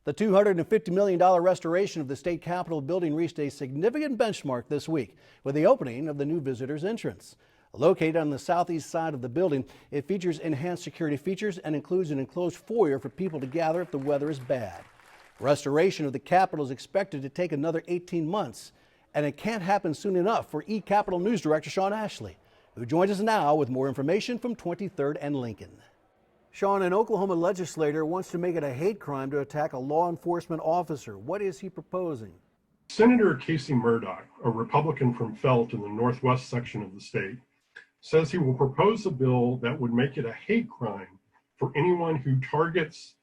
The $250 million restoration of the state capitol building reached a significant benchmark this week with the opening of the new visitors entrance. Located on the southeast side of the building, it features enhanced security features and includes an enclosed foyer for people to gather if the weather is bad. Restoration of the capitol is expected to take another 18 months, and it can't happen soon enough for eCapitol News Director Shawn Ashley, who joins us now with more information from 23rd and Lincoln. Shawn, an Oklahoma legislator wants to make it a hate crime to attack a law enforcement officer. What is he proposing? Senator Casey Murdoch, a Republican from Felt in the northwest section of the state, says he will propose a bill that would make it a hate crime for anyone who targets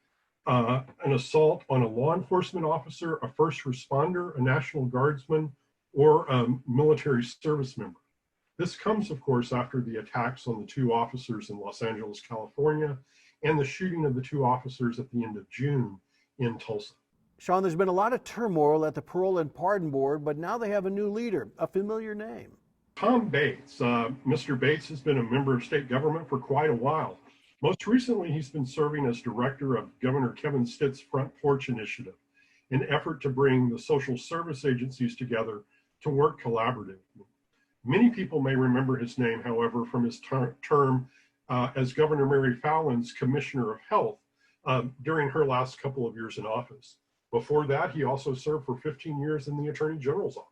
an assault on a law enforcement officer, a first responder, a National Guardsman, or a military service member. This comes, of course, after the attacks on the two officers in Los Angeles, California, and the shooting of the two officers at the end of June in Tulsa. Shawn, there's been a lot of turmoil at the Parole and Pardon Board, but now they have a new leader, a familiar name. Tom Bates. Mr. Bates has been a member of state government for quite a while. Most recently, he's been serving as director of Governor Kevin Stitt's Front Porch Initiative, an effort to bring the social service agencies together to work collaboratively. Many people may remember his name, however, from his term as Governor Mary Fallon's Commissioner of Health during her last couple of years in office. Before that, he also served for 15 years in the Attorney General's office.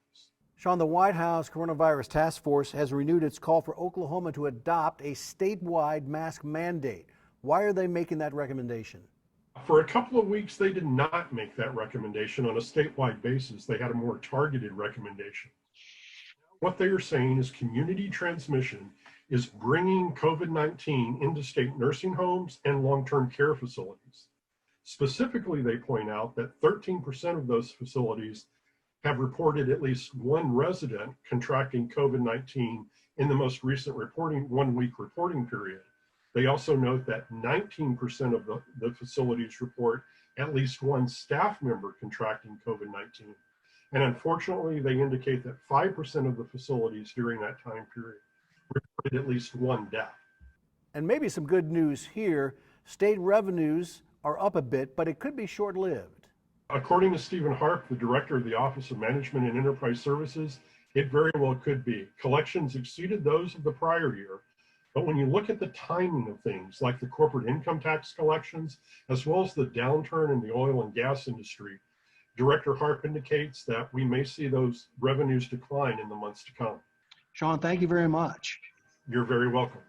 Shawn, the White House Coronavirus Task Force has renewed its call for Oklahoma to adopt a statewide mask mandate. Why are they making that recommendation? For a couple of weeks, they did not make that recommendation on a statewide basis. They had a more targeted recommendation. What they are saying is community transmission is bringing COVID-19 into state nursing homes and long-term care facilities. Specifically, they point out that 13% of those facilities have reported at least one resident contracting COVID-19 in the most recent one-week reporting period. They also note that 19% of the facilities report at least one staff member contracting COVID-19. And unfortunately, they indicate that 5% of the facilities during that time period reported at least one death. And maybe some good news here. State revenues are up a bit, but it could be short-lived. According to Stephen Harp, the director of the Office of Management and Enterprise Services, it very well could be. Collections exceeded those of the prior year, but when you look at the timing of things like the corporate income tax collections, as well as the downturn in the oil and gas industry, Director Harp indicates that we may see those revenues decline in the months to come. Shawn, thank you very much. You're very welcome.